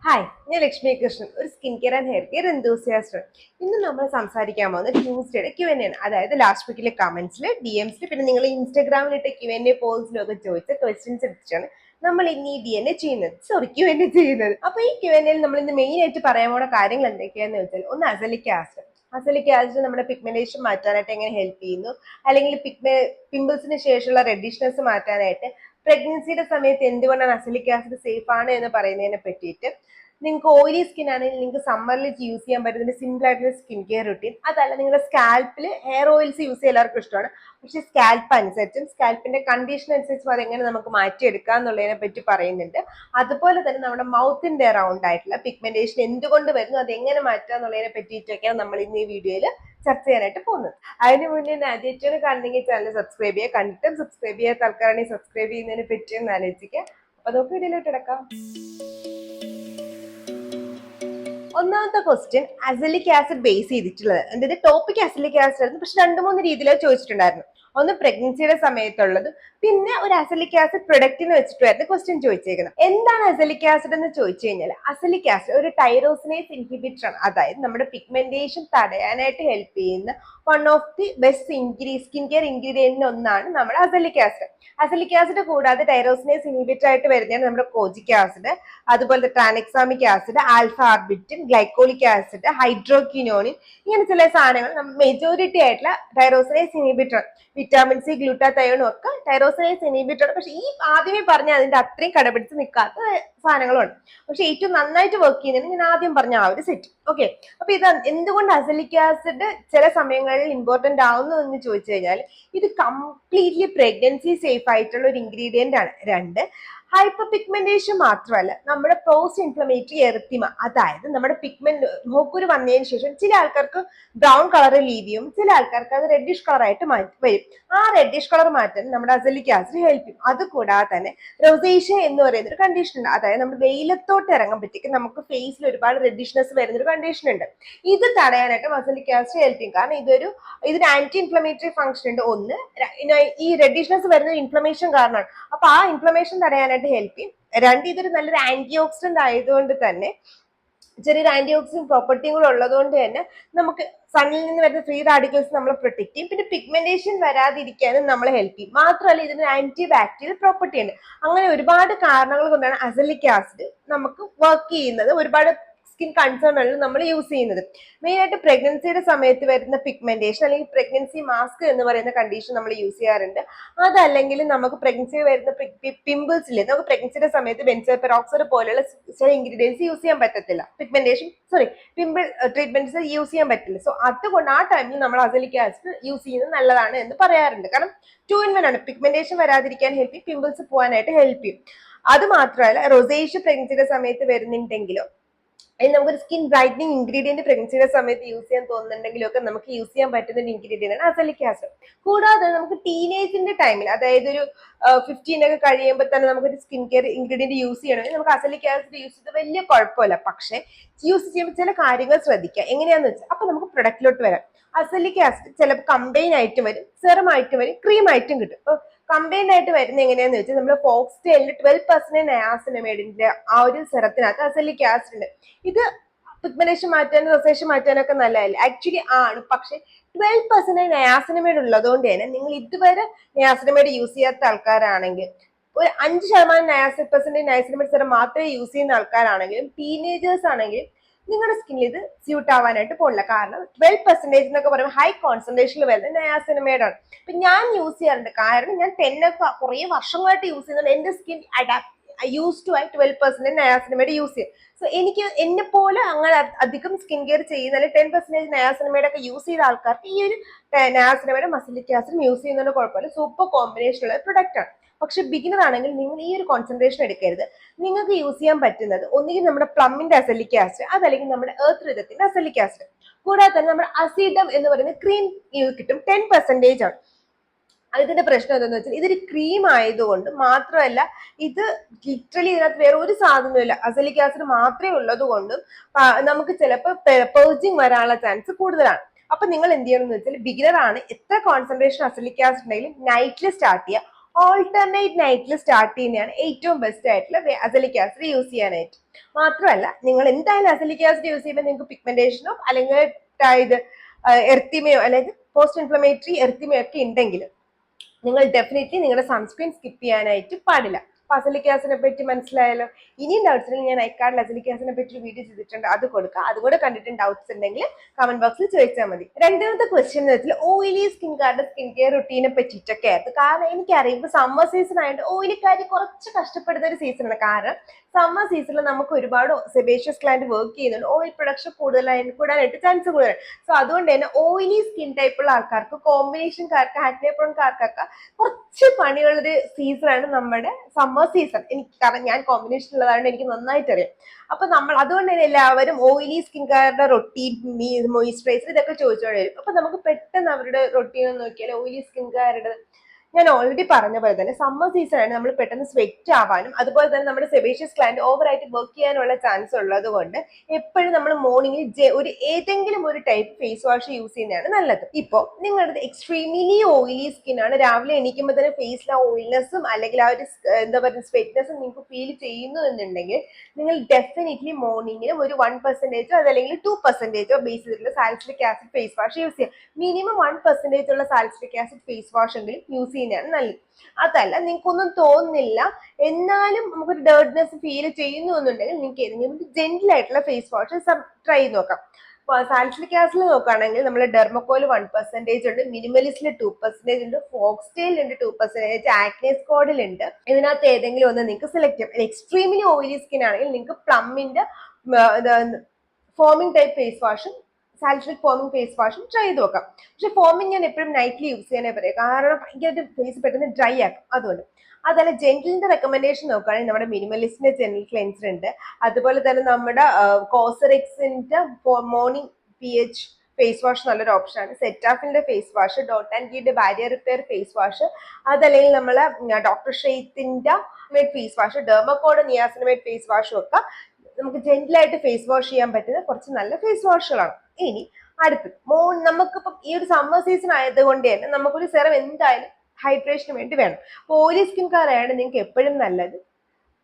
Hi, ഞാൻ ലക്ഷ്മി കൃഷ്ണൻ, ഒരു skin care and hair care enthusiast. ഇന്ന് നമ്മൾ സംസാരിക്കാൻ പോകുന്നത് ട്യൂസ്ഡേയുടെ Q&A ആണ്. അതായത് ലാസ്റ്റ് വീക്കിലെ കമന്റ്സിൽ, DMസിൽ, പിന്നെ നിങ്ങൾ ഇൻസ്റ്റാഗ്രാമിലിട്ട Q&A പോൾസിലും ഒക്കെ ചോദിച്ച ക്വസ്റ്റ്യൻസ് എടുത്തിട്ടാണ് നമ്മൾ ഇന്ന് ഈ Q&A ചെയ്യുന്നത്. അപ്പൊ ഈ Q&Aയിൽ നമ്മൾ ഇന്ന് മെയിൻ ആയിട്ട് പറയാൻ പോണ കാര്യങ്ങൾ എന്തൊക്കെയാന്ന് വെച്ചാൽ, ഒന്ന് അസലിക് ആസിഡ്. അസലിക് ആസിഡ് നമ്മുടെ പിഗ്മെന്റേഷൻ മാറ്റാനായിട്ട് എങ്ങനെ ഹെൽപ്പ് ചെയ്യുന്നു, അല്ലെങ്കിൽ പിമ്പിൾസിന് ശേഷമുള്ള റെഡിഷ്നെസ് മാറ്റാനായിട്ട് പ്രഗ്നൻസിയുടെ സമയത്ത് എന്തുകൊണ്ടാണ് അസലിക് ആസിഡ് സേഫ് ആണ് എന്ന് പറയുന്നതിനെ പറ്റിയിട്ട്, നിങ്ങൾക്ക് ഓയിലി സ്കിൻ ആണെങ്കിൽ നിങ്ങൾക്ക് സമ്മറിൽ യൂസ് ചെയ്യാൻ പറ്റുന്ന സിമ്പിൾ ആയിട്ടുള്ള സ്കിൻ കെയർ റുട്ടീൻ, അതല്ല നിങ്ങളുടെ സ്കാൽപ്പിൽ ഹെയർ ഓയിൽസ് യൂസ് ചെയ്യാൻ എല്ലാവർക്കും ഇഷ്ടമാണ്, പക്ഷെ സ്കാൽപ്പ് അനുസരിച്ചും സ്കാൽപ്പിന്റെ കണ്ടീഷൻ അനുസരിച്ചും അതെങ്ങനെ നമുക്ക് മാറ്റിയെടുക്കാം എന്നുള്ളതിനെ പറ്റി പറയുന്നുണ്ട്. അതുപോലെ തന്നെ നമ്മുടെ മൗത്തിന്റെ അറൗണ്ട് ആയിട്ടുള്ള പിഗ്മെന്റേഷൻ എന്തുകൊണ്ട് വരുന്നു, അത് എങ്ങനെ മാറ്റുക എന്നുള്ളതിനെ പറ്റിയിട്ടൊക്കെയാണ് നമ്മൾ ഇന്ന് ഈ വീഡിയോയിൽ ചർച്ച ചെയ്യാനായിട്ട് പോകുന്നത്. അതിന് മുന്നേ ആദ്യമായിട്ടാണ് കാണുന്നെങ്കിൽ ചാനൽ സബ്സ്ക്രൈബ് ചെയ്യുക, കണ്ടിട്ടും സബ്സ്ക്രൈബ് ചെയ്യാത്ത ആൾക്കാരാണെങ്കിൽ സബ്സ്ക്രൈബ് ചെയ്യുന്നതിനെ പറ്റിയൊന്ന് ആലോചിക്കുക. അപ്പൊ നമുക്ക് വീഡിയോയിലോട്ട് കിടക്കാം. ഒന്നാമത്തെ ക്വസ്റ്റ്യൻ അസലിക് ആസിഡ് ബേസ് ചെയ്തിട്ടുള്ളത്. അതായത് ടോപ്പിക് അസലിക് ആസിഡ് ആയിരുന്നു, പക്ഷെ 2-3 രീതിയിൽ ചോദിച്ചിട്ടുണ്ടായിരുന്നു. ഒന്ന് പ്രഗ്നൻസിയുടെ സമയത്തുള്ളത്, പിന്നെ ഒരു അസലിക് ആസിഡ് പ്രൊഡക്റ്റിന് വെച്ചിട്ടായിരുന്നു ക്വസ്റ്റ്യൻ ചോദിച്ചേക്കുന്നത്. എന്താണ് അസലിക് ആസിഡ് എന്ന് ചോദിച്ചു കഴിഞ്ഞാൽ, അസലിക് ആസിഡ് ഒരു ടൈറോസിനേസ് ഇൻഹിബിറ്റർ ആണ്. അതായത് നമ്മുടെ പിഗ്മെന്റേഷൻ തടയാനായിട്ട് ഹെൽപ്പ് ചെയ്യുന്ന one of the best skin care ഇൻഗ്രീഡിയന്റിന് ഒന്നാണ് നമ്മുടെ അസലിക് ആസിഡ്. അസലിക് ആസിഡ് കൂടാതെ ടൈറോസിനേസ് ഇൻഹിബിറ്റർ ആയിട്ട് വരുന്നതാണ് നമ്മുടെ കോജിക് ആസിഡ്, അതുപോലെ tranexamic acid, alpha arbutin, glycolic acid, ഹൈഡ്രോക്വിനോണിൻ, ഇങ്ങനെ ചില സാധനങ്ങൾ മെജോറിറ്റി ആയിട്ടുള്ള ടൈറോസിനേസ് ഇൻഹിബിറ്റർ. വിറ്റാമിൻ സി, ഗ്ലൂട്ടാതയോണും ഒക്കെ ടൈറോസിനേസ് ഇൻഹിബിറ്റർ. പക്ഷെ ഈ ആദ്യമേ പറഞ്ഞ അതിന്റെ അത്രയും കടപിടിച്ച് നിൽക്കാത്ത സാധനങ്ങളുണ്ട്. പക്ഷെ ഏറ്റവും നന്നായിട്ട് വർക്ക് ചെയ്യുന്നത് ഞാൻ ആദ്യം പറഞ്ഞ ആ ഒരു സെറ്റ്. ഓക്കെ, അപ്പൊ ഇത് എന്തുകൊണ്ട് അസലിക് ആസിഡ് ചില സമയങ്ങളിൽ ഇമ്പോർട്ടന്റ് ആവുന്നു എന്ന് ചോദിച്ചു കഴിഞ്ഞാൽ, ഇത് കംപ്ലീറ്റ്ലി പ്രഗ്നൻസി സേഫ് ആയിട്ടുള്ള ഒരു ഇൻഗ്രീഡിയന്റ് ആണ്. 2, ഹൈപ്പർ പിഗ്മെന്റേഷൻ മാത്രമല്ല, നമ്മുടെ പോസ്റ്റ് ഇൻഫ്ലമേറ്ററി എറിത്തിമ, അതായത് നമ്മുടെ പിഗ്മെന്റ് മുഖക്കുരു വന്നതിന് ശേഷം ചില ആൾക്കാർക്ക് ബ്രൗൺ കളർ ലീവ് ചെയ്യും, ചില ആൾക്കാർക്ക് അത് റെഡിഷ് കളർ ആയിട്ട് വരും. ആ റെഡിഷ് കളർ മാറ്റാൻ നമ്മുടെ അസലിക് ആസിഡ് ഹെൽപ്പ് ചെയ്യും. അതുകൂടാതെ തന്നെ റൊസേഷ്യ എന്ന് പറയുന്ന ഒരു കണ്ടീഷൻ ഉണ്ട്. അതായത് നമ്മൾ വെയിലത്തോട്ട് ഇറങ്ങുമ്പോഴത്തേക്ക് നമുക്ക് ഫേസിൽ ഒരുപാട് റെഡിഷ്നെസ് വരുന്ന ഒരു കണ്ടീഷൻ ഉണ്ട്. ഇത് തടയാനായിട്ട് അസലിക് ആസിഡ് ഹെൽപ്പ് ചെയ്യും. കാരണം ഇതിന് ആന്റി ഇൻഫ്ലമേറ്ററി ഫംഗ്ഷൻ ഉണ്ട്. ഒന്ന്, ഈ റെഡിഷ്നെസ് വരുന്ന ഇൻഫ്ലമേഷൻ കാരണമാണ്. അപ്പൊ ആ ഇൻഫ്ലമേഷൻ തടയാനായിട്ട് ഹെൽപ്പ് ചെയ്യും. 2, ഇതൊരു നല്ലൊരു ആന്റി ഓക്സിഡന്റ് ആയതുകൊണ്ട് തന്നെ, ചെറിയൊരു ആന്റി ഓക്സിഡന്റ് പ്രോപ്പർട്ടിയും കൂടെ ഉള്ളതുകൊണ്ട് തന്നെ നമുക്ക് സണ്ണിൽ നിന്ന് വരുന്ന ഫ്രീ റാഡിക്കൽസ് നമ്മളെ പ്രൊട്ടക്ട് ചെയ്യും. പിന്നെ പിഗ്മെന്റേഷൻ വരാതിരിക്കാനും നമ്മളെ ഹെൽപ്പ് ചെയ്യും. മാത്രമല്ല ഇതിന് ആന്റി ബാക്ടീരിയൽ പ്രോപ്പർട്ടി ഉണ്ട്. അങ്ങനെ ഒരുപാട് കാരണങ്ങൾ കൊണ്ടാണ് അസലിക് ആസിഡ് നമുക്ക് വർക്ക് ചെയ്യുന്നത്. ഒരുപാട് സ്കിൻ കൺസേണുകളിൽ നമ്മൾ യൂസ് ചെയ്യുന്നത്. മെയിൻ ആയിട്ട് പ്രഗ്നൻസിയുടെ സമയത്ത് വരുന്ന പിഗ്മെന്റേഷൻ, അല്ലെങ്കിൽ പ്രഗ്നൻസി മാസ്ക് എന്ന് പറയുന്ന കണ്ടീഷൻ നമ്മൾ യൂസ് ചെയ്യാറുണ്ട്. അതല്ലെങ്കിൽ നമുക്ക് പ്രഗ്നൻസിയിൽ വരുന്ന പിമ്പിൾസ് ഇല്ലേ, നമുക്ക് പ്രഗ്നൻസിയുടെ സമയത്ത് ബെൻസോയിൽ പെറോക്സൈഡ് പോലെയുള്ള ചില ഇൻഗ്രീഡിയൻസ് യൂസ് ചെയ്യാൻ പറ്റത്തില്ല. പിമ്പിൾ ട്രീറ്റ്മെന്റ്സ് യൂസ് ചെയ്യാൻ പറ്റില്ല. സോ അതുകൊണ്ട് ആ ടൈമിൽ നമ്മൾ അസലിക് ആസിഡ് യൂസ് ചെയ്യുന്നത് നല്ലതാണ് എന്ന് പറയാറുണ്ട്. കാരണം 2 in 1 ആണ്. പിഗ്മെന്റേഷൻ വരാതിരിക്കാൻ ഹെൽപ്പ് ചെയ്യും, പിമ്പിൾസ് പോകാനായിട്ട് ഹെൽപ്പ് ചെയ്യും. അത് മാത്രമല്ല, റൊസേഷ്യ പ്രഗ്നൻസിയുടെ സമയത്ത് വരുന്നുണ്ടെങ്കിലോ, നമുക്കൊരു സ്കിൻ ബ്രൈറ്റനിങ് ഇൻഗ്രീഡിയന്റ് പ്രഗ്നൻസിയുടെ സമയത്ത് യൂസ് ചെയ്യാൻ തോന്നുന്നുണ്ടെങ്കിലും ഒക്കെ നമുക്ക് യൂസ് ചെയ്യാൻ പറ്റുന്ന ഒരു ഇൻഗ്രീഡിയന്റ് ആണ് അസലിക് ആസിഡ്. കൂടാതെ നമുക്ക് ടീനേജിന്റെ ടൈമിൽ, അതായത് ഒരു 15 ഒക്കെ കഴിയുമ്പോൾ തന്നെ നമുക്കൊരു സ്കിൻ കെയർ ഇൻഗ്രീഡിയന്റ് യൂസ് ചെയ്യണമെങ്കിൽ നമുക്ക് അസലിക് ആസിഡ് യൂസ് ചെയ്ത് വലിയ കുഴപ്പമില്ല. പക്ഷെ യൂസ് ചെയ്യുമ്പോൾ ചില കാര്യങ്ങൾ ശ്രദ്ധിക്കുക. എങ്ങനെയാന്ന് വെച്ചാൽ, അപ്പൊ നമുക്ക് പ്രൊഡക്റ്റിലോട്ട് വരാം. അസലിക് ആസിഡ് ചിലപ്പോൾ കമ്പൈൻ ആയിട്ടും വരും, സെറം ആയിട്ടും വരും, ക്രീം ആയിട്ടും കിട്ടും. ഇപ്പൊ കമ്പൈൻഡ് ആയിട്ട് വരുന്ന എങ്ങനെയാന്ന് വെച്ചാൽ, നമ്മൾ ഫോക്സ്റ്റൈലിൽ 12% നയാസിനമൈഡിന്റെ ആ ഒരു സെറത്തിനകത്ത് അസലിക് ആസിഡ് ഉണ്ട്. ഇത് പിഗ്മെന്റേഷൻ മാറ്റാനും റൊസേഷൻ മാറ്റാനൊക്കെ നല്ലതല്ലേ? ആക്ച്വലി ആണ്. പക്ഷെ 12% നയാസിനമൈഡ് ഉള്ളതുകൊണ്ട് തന്നെ നിങ്ങൾ ഇതുവരെ നയാസിനമൈഡ് യൂസ് ചെയ്യാത്ത ആൾക്കാരാണെങ്കിൽ, ഒരു 5% നയാസിനമൈഡ് സെറം മാത്രമേ യൂസ് ചെയ്യുന്ന ആൾക്കാരാണെങ്കിലും, ടീനേജേഴ്സ് ആണെങ്കിലും നിങ്ങളുടെ സ്കിന്നിൽ ഇത് സ്യൂട്ട് ആവാനായിട്ട് പോകില്ല. കാരണം 12% എന്നൊക്കെ പറയുമ്പോൾ ഹൈ കോൺസെൻട്രേഷനിൽ വരുന്ന നയാസിനമൈഡ് ആണ്. ഇപ്പൊ ഞാൻ യൂസ് ചെയ്യാറുണ്ട്. കാരണം ഞാൻ 10 ഒക്കെ കുറെ വർഷങ്ങളായിട്ട് യൂസ് ചെയ്യുന്നുണ്ട്. എന്റെ സ്കിൻ യൂസ് ടു ആയി 12% നയാസിനമൈഡ് യൂസ് ചെയ്യും. സോ എനിക്ക് എന്നെ പോലെ അങ്ങനെ അധികം സ്കിൻ കെയർ ചെയ്യുന്ന, അല്ലെങ്കിൽ 10% നയാസിനമൈഡ് ഒക്കെ യൂസ് ചെയ്ത ആൾക്കാർക്ക് ഈ ഒരു നയാസിനമൈഡ് അസലിക് ആസിഡ് യൂസ് ചെയ്യുന്നതിന് കുഴപ്പമില്ല. സൂപ്പർ കോമ്പിനേഷൻ ഉള്ള പ്രൊഡക്റ്റ് ആണ്. പക്ഷെ ബിഗിനർ ആണെങ്കിൽ നിങ്ങൾ ഈ ഒരു കോൺസെൻട്രേഷൻ എടുക്കരുത്. നിങ്ങൾക്ക് യൂസ് ചെയ്യാൻ പറ്റുന്നത് ഒന്നുകിൽ നമ്മുടെ പ്ലമ്മിന്റെ അസലിക് ആസിഡ്, അതല്ലെങ്കിൽ നമ്മുടെ എർത്ത് റിതത്തിന്റെ അസലിക് ആസിഡ്. കൂടാതെ തന്നെ നമ്മുടെ അസിഡം എന്ന് പറയുന്ന ക്രീം കിട്ടും, 10% ആണ്. ഇതിന്റെ പ്രശ്നം എന്താണെന്ന് വെച്ചാൽ, ഇതൊരു ക്രീം ആയതുകൊണ്ട് മാത്രമല്ല, ഇത് ലിറ്ററലി ഇതിനകത്ത് വേറെ ഒരു സാധനമില്ല, അസലിക് ആസിഡ് മാത്രമേ ഉള്ളത് കൊണ്ടും നമുക്ക് ചിലപ്പോൾ പേർജിങ് വരാനുള്ള ചാൻസ് കൂടുതലാണ്. അപ്പൊ നിങ്ങൾ എന്ത് ചെയ്യണമെന്ന് വെച്ചാൽ, ബിഗിനർ ആണ്, എത്ര കോൺസെൻട്രേഷൻ അസലിക് ആസിഡ് ഉണ്ടെങ്കിലും നൈറ്റിൽ സ്റ്റാർട്ട് ചെയ്യുക. ഓൾട്ടർനേറ്റ് നൈറ്റിൽ സ്റ്റാർട്ട് ചെയ്യുന്നതാണ് ഏറ്റവും ബെസ്റ്റ് ആയിട്ടുള്ള അസലിക് ആസിഡ് യൂസ് ചെയ്യാനായിട്ട്. മാത്രമല്ല നിങ്ങൾ എന്തായാലും അസലിക് ആസിഡ് യൂസ് ചെയ്യുമ്പോൾ നിങ്ങൾക്ക് പിഗ്മെന്റേഷനോ അല്ലെങ്കിൽ ഇത് എർത്തിമയോ അല്ലെങ്കിൽ പോസ്റ്റ് ഇൻഫ്ലമേറ്ററി എർത്തിമയോ ഒക്കെ ഉണ്ടെങ്കിൽ നിങ്ങൾ ഡെഫിനറ്റ്ലി നിങ്ങളുടെ സൺസ്ക്രീൻ സ്കിപ്പ് ചെയ്യാനായിട്ട് പാടില്ല. അസലിക് ആസിഡിനെ പറ്റി മനസ്സിലായല്ലോ. ഇനിയും ഡൗട്ട്സ് ഉണ്ടെങ്കിൽ ഞാൻ ഐക്കാർഡിൽ അസലിക് ആസിഡിനെ പറ്റി ഒരു വീഡിയോ ചെയ്തിട്ടുണ്ട്, അത് കൊടുക്കുക. അതുകൂടെ കണ്ടിട്ട് ഡൗട്ട്സ് ഉണ്ടെങ്കിൽ കമന്റ് ബോക്സിൽ ചോദിച്ചാൽ മതി. രണ്ടാമത്തെ ക്വസ്റ്റ്യൻ എന്ന് വെച്ചാൽ ഓയിലി സ്കിൻകാരുടെ സ്കിൻ കെയർ റുട്ടീനെ പറ്റിയിട്ടൊക്കെ ആയിരുന്നു. കാരണം എനിക്കറിയാം ഇപ്പൊ സമ്മർ സീസൺ ആയിട്ട് ഓയിലിക്കാരി കുറച്ച് കഷ്ടപ്പെടുന്ന ഒരു സീസണാണ്. കാരണം സമ്മർ സീസണിൽ നമുക്ക് ഒരുപാട് സെബേഷ്യസ് ഗ്ലാൻഡ് വർക്ക് ചെയ്യുന്നുണ്ട്, ഓയിൽ പ്രൊഡക്ഷൻ കൂടാനായിട്ട് ചാൻസ് കൂടുതലാണ്. സോ അതുകൊണ്ട് തന്നെ ഓയിലി സ്കിൻ ടൈപ്പുള്ള ആൾക്കാർക്ക്, കോമ്പിനേഷൻകാർക്ക്, ആക്നെ പ്രോൺകാർക്കൊക്കെ കുറച്ച് പണിയുള്ളൊരു സീസണാണ് നമ്മുടെ സമ്മർ സീസൺ. എനിക്ക് കാരണം ഞാൻ കോമ്പിനേഷൻ ഉള്ളതാണ്, എനിക്ക് നന്നായിട്ട് അറിയാം. അപ്പൊ നമ്മൾ അതുകൊണ്ട് തന്നെ എല്ലാവരും ഓയിലി സ്കിൻകാരുടെ റൊട്ടീൻ, മോയിസ്ചറൈസർ ഇതൊക്കെ ചോദിച്ചോണ്ട് വരും. അപ്പൊ നമുക്ക് പെട്ടെന്ന് അവരുടെ റൊട്ടീൻ ഒന്ന് നോക്കിയാൽ ഓയിലി സ്കിൻകാരുടെ ഞാൻ ഓൾറെഡി പറഞ്ഞ പോലെ തന്നെ സമ്മർ സീസൺ ആണ് നമ്മൾ പെട്ടെന്ന് സ്വെറ്റ് ആവാനും അതുപോലെ തന്നെ നമ്മുടെ സെബേഷ്യസ് ഗ്ലാൻഡ് ഓവറായിട്ട് വർക്ക് ചെയ്യാനുള്ള ചാൻസ് ഉള്ളത് കൊണ്ട് എപ്പോഴും നമ്മൾ മോർണിംഗിൽ ഒരു ഏതെങ്കിലും ഒരു ടൈപ്പ് ഫേസ് വാഷ് യൂസ് ചെയ്യുന്നതാണ് നല്ലത്. ഇപ്പോൾ നിങ്ങളുടെ എക്സ്ട്രീംലി ഓയിലി സ്കിൻ ആണ്, രാവിലെ എണീക്കുമ്പോൾ തന്നെ ഫേസിലെ ഓയിൽനെസ്സും അല്ലെങ്കിൽ ആ ഒരു എന്താ പറയുക സ്വെറ്റ്നെസ്സും നിങ്ങൾക്ക് ഫീൽ ചെയ്യുന്നു എന്നുണ്ടെങ്കിൽ നിങ്ങൾ ഡെഫിനറ്റ്ലി മോർണിംഗിലും ഒരു 1% അതല്ലെങ്കിൽ 2% ബേസ് ചെയ്തിട്ടുള്ള salicylic acid face wash use ചെയ്യുക. മിനിമം 1% ഉള്ള സാലിസിലിക് ആസിഡ് ഫേസ് വാഷ് എങ്കിലും യൂസ് ചെയ്യുന്നതാണ് നല്ലത്. അതല്ല നിങ്ങൾക്കൊന്നും തോന്നുന്നില്ല എന്നാലും നമുക്കൊരു ഡേർട്ട്നെസ് ഫീൽ ചെയ്യുന്നു എന്നുണ്ടെങ്കിൽ നിങ്ങൾക്ക് ഏതെങ്കിലും ജെന്റിൽ ആയിട്ടുള്ള ഫേസ് വാഷ് ട്രൈ ചെയ്ത് നോക്കാം. സാലിസിലിക് ആസിഡ് നോക്കുകയാണെങ്കിൽ നമ്മൾ ഡെർമക്കോയിൽ 1% ഉണ്ട്, മിനിമലിസ്റ്റിൽ 2% ഉണ്ട്, ഫോക്സ്റ്റെയിൽ ഉണ്ട് 2%, ആക്നെസ്കോഡിൽ ഉണ്ട്. ഇതിനകത്ത് ഏതെങ്കിലും ഒന്ന് നിങ്ങൾക്ക് സെലക്ട് ചെയ്യാം. എക്സ്ട്രീംലി ഓയിലി സ്കിൻ ആണെങ്കിൽ നിങ്ങൾക്ക് പ്ലമ്മിന്റെ ഫോമിംഗ് ടൈപ്പ് ഫേസ് വാഷും സാലിസിലിക് ഫോമിംഗ് ഫേസ് വാഷും ട്രൈ ചെയ്ത് നോക്കാം. പക്ഷെ ഫോമിംഗ് ഞാൻ എപ്പോഴും നൈറ്റ്ലി യൂസ് ചെയ്യാനേ പറയാം, കാരണം ഭയങ്കര ഫേസ് പെട്ടെന്ന് ഡ്രൈ ആക്കും. അതുകൊണ്ട് അതല്ല ജെന്റിലിന്റെ റെക്കമെൻഡേഷൻ നോക്കുകയാണെങ്കിൽ നമ്മുടെ മിനിമലിസ്റ്റിന്റെ ജെന്റിൽ ക്ലെൻസർ ഉണ്ട്, അതുപോലെ തന്നെ നമ്മുടെ കോസറെക്സിന്റെ മോർണിംഗ് PH ഫേസ് വാഷ് നല്ലൊരു ഓപ്ഷനാണ്, സെറ്റാഫിലിന്റെ ഫേസ് വാഷ്, ഡോട്ട് ആൻഡ് ഗീന്റെ ബാരിയർ റിപ്പയർ ഫേസ് വാഷ്, അതല്ലെങ്കിൽ നമ്മളെ ഡോക്ടർ ഷെയ്ത്തിന്റെ face wash, Dermaco niacinamide face വാഷും ഒക്കെ നമുക്ക് ജെന്റിലായിട്ട് ഫേസ് വാഷ് ചെയ്യാൻ പറ്റുന്ന കുറച്ച് നല്ല ഫേസ് വാഷുകളാണ്. ഇനി അടുത്തത് നമുക്കിപ്പം ഈ ഒരു സമ്മർ സീസൺ ആയതുകൊണ്ട് തന്നെ നമുക്കൊരു സെറം എന്തായാലും ഹൈഡ്രേഷന് വേണ്ടി വേണം. അപ്പോൾ ഓയിലി സ്കിൻകാരായാണ് നിങ്ങൾക്ക് എപ്പോഴും നല്ലത്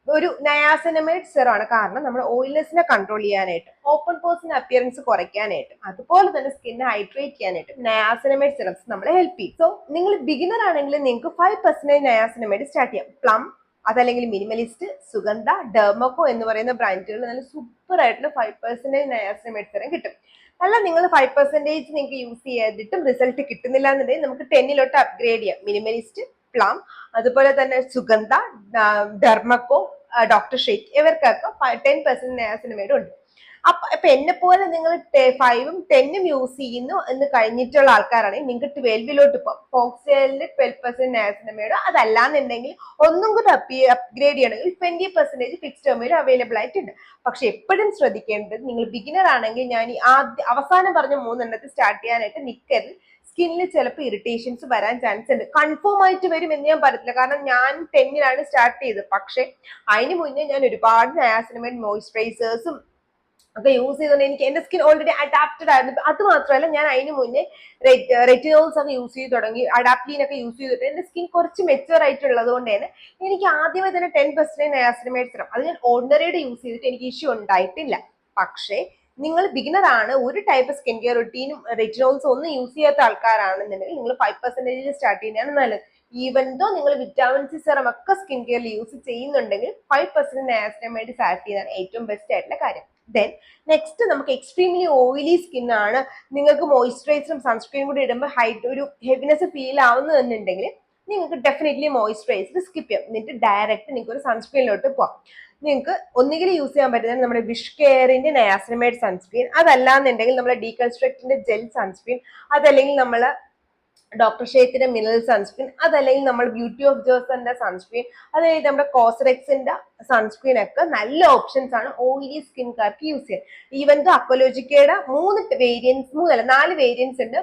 ഒരു നയാസിനമൈഡ് സെറാണ്. കാരണം നമ്മുടെ ഓയിൽനെസ്സിനെ കൺട്രോൾ ചെയ്യാനായിട്ട്, ഓപ്പൺ പോസിന്റെ അപ്പിയറൻസ് കുറയ്ക്കാനായിട്ട്, അതുപോലെ തന്നെ സ്കിന്നെ ഹൈഡ്രേറ്റ് ചെയ്യാനായിട്ട് നയാസിനമൈഡ് സെറംസ് നമ്മളെ ഹെൽപ്പ് ചെയ്യും. സോ നിങ്ങൾ ബിഗിനർ ആണെങ്കിൽ നിങ്ങൾക്ക് 5% നയാസിനമൈഡ് സ്റ്റാർട്ട് ചെയ്യാം. പ്ലം അതല്ലെങ്കിൽ മിനിമലിസ്റ്റ്, സുഗന്ധ, ഡെർമക്കോ എന്ന് പറയുന്ന ബ്രാൻഡുകൾ നല്ല സൂപ്പർ ആയിട്ടുള്ള 5% നയാസിനമൈഡ് സെറം കിട്ടും. അല്ല നിങ്ങൾ 5% നിങ്ങൾക്ക് യൂസ് ചെയ്തിട്ടും റിസൾട്ട് കിട്ടുന്നില്ല എന്നുണ്ടെങ്കിൽ നമുക്ക് 10 അപ്ഗ്രേഡ് ചെയ്യാം. മിനിമലിസ്റ്റ്, പ്ലം, അതുപോലെ തന്നെ സുഗന്ധ, ഡെർമക്കോ, ഡോക്ടർ ഷെയ്ക്ക് ഇവർക്കൊക്കെ 10% നയാസിനമൈഡ് ഉണ്ട്. അപ്പൊ എന്നെ പോലെ നിങ്ങൾ 5ഉം 10ഉം യൂസ് ചെയ്യുന്നു എന്ന് കഴിഞ്ഞിട്ടുള്ള ആൾക്കാരാണെങ്കിൽ നിങ്ങൾക്ക് 12 പോകാം. ഫോക്സ്റ്റെയിലിന് 12% നയാസിനമൈഡ്, അതല്ലാന്നുണ്ടെങ്കിൽ ഒന്നും കൂടി അപ്ഗ്രേഡ് ചെയ്യണമെങ്കിൽ 20% ഫിക്സ്ഡ് ടേമിൽ അവൈലബിൾ ആയിട്ടുണ്ട്. പക്ഷെ എപ്പോഴും ശ്രദ്ധിക്കേണ്ടത് നിങ്ങൾ ബിഗിനർ ആണെങ്കിൽ ഞാൻ ഈ അവസാനം പറഞ്ഞ 3 സ്റ്റാർട്ട് ചെയ്യാനായിട്ട് നിൽക്കരുത്. സ്കിന്നിൽ ചിലപ്പോൾ ഇറിറ്റേഷൻസ് വരാൻ ചാൻസ് ഉണ്ട്. കൺഫേം ആയിട്ട് വരും എന്ന് ഞാൻ പറയത്തില്ല, കാരണം ഞാൻ 10ലാണ് സ്റ്റാർട്ട് ചെയ്തത്. പക്ഷെ അതിന് മുന്നേ ഞാൻ ഒരുപാട് നയാസിനമൈഡ് മോയിസ്ചറൈസേഴ്സും ഒക്കെ യൂസ് ചെയ്തുകൊണ്ട് എനിക്ക് എന്റെ സ്കിൻ ഓൾറെഡി അഡാപ്റ്റഡ് ആയിരുന്നു. അത് മാത്രമല്ല ഞാൻ അതിന് മുന്നേ റെറ്റിനോൾസ് ഒക്കെ യൂസ് ചെയ്ത് തുടങ്ങി, അഡാപ്റ്റീൻ ഒക്കെ യൂസ് ചെയ്തിട്ട് എന്റെ സ്കിൻ കുറച്ച് മെച്ചുവർ ആയിട്ടുള്ളത് കൊണ്ട് തന്നെ എനിക്ക് ആദ്യമേ തന്നെ 10% നയാസിനമൈഡ് സെറം അത് ഞാൻ ഓർഡിനറിയുടെ യൂസ് ചെയ്തിട്ട് എനിക്ക് ഇഷ്യൂ ഉണ്ടായിട്ടില്ല. പക്ഷേ നിങ്ങൾ ബിഗിനർ ആണ്, ഒരു ടൈപ്പ് സ്കിൻ കെയർ റുട്ടീനും റെറ്റിനോൾസ് ഒന്നും യൂസ് ചെയ്യാത്ത ആൾക്കാരാണെന്നുണ്ടെങ്കിൽ നിങ്ങൾ 5% സ്റ്റാർട്ട് ചെയ്യുന്നതാണ് നല്ലത്. ഈവൻ ദോ നിങ്ങൾ വിറ്റാമിൻ സി സെറം ഒക്കെ സ്കിൻ കെയറിൽ യൂസ് ചെയ്യുന്നുണ്ടെങ്കിൽ 5% നയാസിനമൈഡ് സ്റ്റാർട്ട് ചെയ്യുന്നതാണ് ഏറ്റവും ബെസ്റ്റ് ആയിട്ടുള്ള കാര്യം. ദെൻ നെക്സ്റ്റ് നമുക്ക് എക്സ്ട്രീംലി ഓയിലി സ്കിൻ ആണ്, നിങ്ങൾക്ക് മോയിസ്ചറൈസറും സൺസ്ക്രീനും കൂടി ഇടുമ്പോൾ ഒരു ഹെവിനെസ് ഫീൽ ആവുന്നുണ്ടെങ്കിൽ നിങ്ങൾക്ക് ഡെഫിനറ്റ്ലി മോയിസ്ചറൈസർ സ്കിപ്പ് ചെയ്യാം. എന്നിട്ട് ഡയറക്റ്റ് നിങ്ങൾക്ക് ഒരു സൺസ്ക്രീനിലോട്ട് പോവാം. നിങ്ങൾക്ക് ഒന്നുകിൽ യൂസ് ചെയ്യാൻ പറ്റുന്നത് നമ്മുടെ വിഷ് കെയറിന്റെ നയാസിനമൈഡ് സൺസ്ക്രീൻ, അതല്ലാന്നുണ്ടെങ്കിൽ നമ്മുടെ ഡീകൺസ്ട്രക്റ്റിന്റെ ജെൽ സൺസ്ക്രീൻ, അതല്ലെങ്കിൽ നമ്മൾ ഡോക്ടർ ഷെയ്ത്തിന്റെ മിനറൽ സൺസ്ക്രീൻ, അതല്ലെങ്കിൽ നമ്മൾ ബ്യൂട്ടി ഓഫ് ജേഴ്സന്റെ സൺസ്ക്രീൻ, അതായത് നമ്മുടെ കോസറെക്സിന്റെ സൺസ്ക്രീൻ ഒക്കെ നല്ല ഓപ്ഷൻസ് ആണ് ഓയിലി സ്കിൻകാർക്ക് യൂസ് ചെയ്യാൻ. ഈവൻ ദോ അക്വലോജിക്കയുടെ 4 വേരിയൻസ് ഉണ്ട്.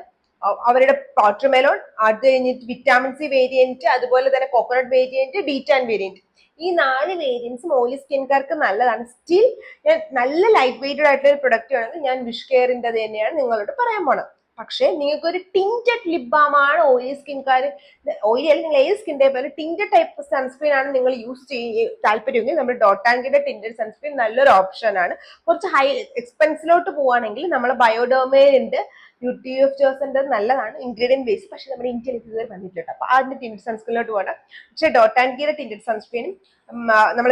അവരുടെ വാട്ടർമെലോൺ, അത് കഴിഞ്ഞിട്ട് വിറ്റാമിൻ സി വേരിയന്റ്, അതുപോലെ തന്നെ കോക്കനട്ട് വേരിയന്റ്, ഡീറ്റാൻ വേരിയന്റ്, ഈ 4 വേരിയൻസും ഓയിലി സ്കിൻകാർക്ക് നല്ലതാണ്. സ്റ്റിൽ ഞാൻ നല്ല ലൈറ്റ് വെയ്റ്റഡ് ആയിട്ടുള്ള ഒരു പ്രൊഡക്റ്റ് ആണെങ്കിൽ ഞാൻ വിഷ് കെയറിന്റെ തന്നെയാണ് നിങ്ങളോട് പറയാൻ പോണത്. പക്ഷെ നിങ്ങൾക്ക് ഒരു ടിൻറ്റഡ് ലിപ് ബാം ആണ് ഓയിലി സ്കിൻകാർ, ഓയിലി അല്ലെങ്കിൽ നിങ്ങൾ ഏത് സ്കിൻ ടൈപ്പ് ആയാലും ടിൻറ്റഡ് ടൈപ്പ് സൺസ്ക്രീൻ ആണ് നിങ്ങൾ യൂസ് ചെയ്യ താല്പര്യമെങ്കിൽ നമ്മുടെ ഡോട്ട് ആൻഡ് ഗിയുടെ ടിൻറ്റഡ് സൺസ്ക്രീൻ നല്ലൊരു ഓപ്ഷൻ ആണ്. കുറച്ച് ഹൈ എക്സ്പെൻസിലോട്ട് പോവുകയാണെങ്കിൽ നമ്മൾ ബയോഡെർമയിലുണ്ട്, ബ്യൂട്ടി ഓഫ് ജോസിന്റെ നല്ലതാണ് ഇൻഗ്രീഡിയൻ ബേസ്, പക്ഷെ നമ്മുടെ ഇന്ത്യയിൽ ഇതുവരെ വന്നിട്ടില്ല. അപ്പൊ അതിന്റെ ടിൻറ്റഡ് സൺസ്ക്രീനിലോട്ട് പോകണം. പക്ഷെ ഡോട്ട് ആൻഡ് ഗിയുടെ ടിൻറ്റഡ് സൺസ്ക്രീനും നമ്മൾ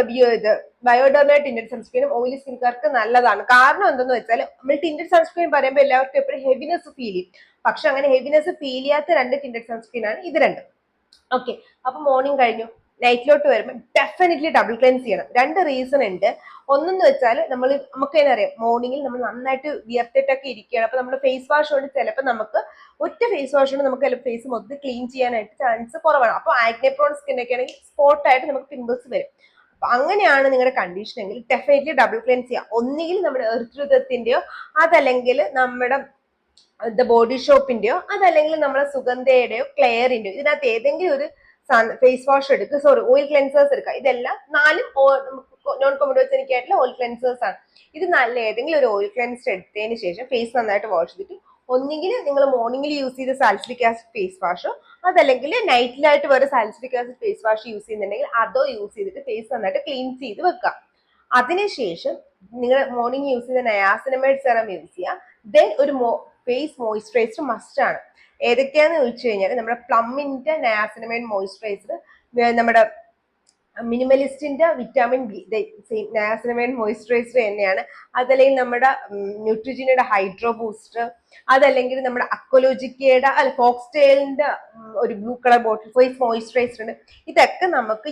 ബയോഡെർമയുടെ ടിൻറ്റഡ് സൺസ്ക്രീനും ഓയിലി സ്കിൻകാർക്ക് നല്ലതാണ്. കാരണം എന്തെന്ന് വെച്ചാൽ നമ്മൾ ടിൻറ്റഡ് സൺസ്ക്രീൻ പറയുമ്പോൾ എല്ലാവർക്കും എപ്പോഴും ഹെവിനെസ് ഫീൽ ചെയ്യും. പക്ഷെ അങ്ങനെ ഹെവിനെസ് ഫീൽ ചെയ്യാത്ത രണ്ട് ടിൻറ്റഡ് സൺസ്ക്രീൻ ആണ് ഇത് രണ്ടും. ഓക്കെ, അപ്പൊ മോർണിംഗ് കഴിഞ്ഞു, നൈറ്റിലോട്ട് വരുമ്പോൾ ഡെഫിനറ്റ്ലി ഡബിൾ ക്ലെൻസ് ചെയ്യണം. രണ്ട് റീസൺ ഉണ്ട്. ഒന്നെന്ന് വെച്ചാൽ നമുക്ക് തന്നെ അറിയാം, മോർണിംഗിൽ നമ്മൾ നന്നായിട്ട് വിയർത്തിട്ടൊക്കെ ഇരിക്കുകയാണ്. അപ്പൊ നമ്മുടെ ഫേസ് വാഷ് കൊണ്ട് ചിലപ്പോൾ നമുക്ക് ഒറ്റ ഫേസ് വാഷ് കൊണ്ട് നമുക്ക് ഫേസ് മൊത്തം ക്ലീൻ ചെയ്യാനായിട്ട് ചാൻസ് കുറവാണ്. അപ്പൊ ആക്നെ പ്രോൺ സ്കിന്നൊക്കെ ആണെങ്കിൽ സ്പോട്ടായിട്ട് നമുക്ക് പിമ്പിൾസ് വരും. അപ്പൊ അങ്ങനെയാണ് നിങ്ങളുടെ കണ്ടീഷൻ എങ്കിൽ ഡെഫിനറ്റ്ലി ഡബിൾ ക്ലെൻസ് ചെയ്യാം. ഒന്നുകിൽ നമ്മുടെ എർത്തുതത്തിന്റെയോ അതല്ലെങ്കിൽ നമ്മുടെ ബോഡി ഷോപ്പിന്റെയോ അതല്ലെങ്കിൽ നമ്മുടെ സുഗന്ധയുടെയോ ക്ലെയറിന്റെയോ ഇതിനകത്ത് ഏതെങ്കിലും ഒരു ഫേസ് വാഷ് എടുക്കുക, സോറി ഓയിൽ ക്ലെൻസേഴ്സ് എടുക്കുക. ഇതെല്ലാം നാലും നോൺ കൊമഡോജനിക് ആയിട്ടുള്ള ഓയിൽ ക്ലെൻസേഴ്സ് ആണ്. ഇത് നല്ല ഏതെങ്കിലും ഒരു ഓയിൽ ക്ലെൻസർ എടുത്തതിന് ശേഷം ഫേസ് നന്നായിട്ട് വാഷ് ചെയ്തിട്ട് ഒന്നുകിൽ നിങ്ങൾ മോർണിംഗിൽ യൂസ് ചെയ്ത സാലിസിലിക് ആസിഡ് ഫേസ് വാഷോ അതല്ലെങ്കിൽ നൈറ്റിലായിട്ട് വേറെ salicylic acid face wash use ചെയ്യുന്നുണ്ടെങ്കിൽ അതോ യൂസ് ചെയ്തിട്ട് ഫേസ് നന്നായിട്ട് ക്ലീൻ ചെയ്ത് വെക്കാം. അതിനുശേഷം നിങ്ങൾ മോർണിംഗ് യൂസ് ചെയ്ത നയാസിനമൈഡ് സെറം യൂസ് ചെയ്യുക. ദെൻ ഒരു ഫേസ് മോയിസ്ചറൈസർ മസ്റ്റ് ആണ്. ഏതൊക്കെയാന്ന് ചോദിച്ചു കഴിഞ്ഞാൽ നമ്മുടെ പ്ലമ്മിന്റെ നയാസിനമൈഡ് മോയിസ്ചറൈസർ, നമ്മുടെ മിനിമലിസ്റ്റിന്റെ vitamin B same niacinamide moisturiser തന്നെയാണ്. അതല്ലെങ്കിൽ നമ്മുടെ ന്യൂട്രിജിനയുടെ ഹൈഡ്രോ ബൂസ്റ്റർ, അതല്ലെങ്കിൽ നമ്മുടെ അക്വലോജിക്കയുടെ അല്ല ഫോക്സ്റ്റെയിലിന്റെ ഒരു blue colour bottle face moisturiser ഉണ്ട്. ഇതൊക്കെ നമുക്ക്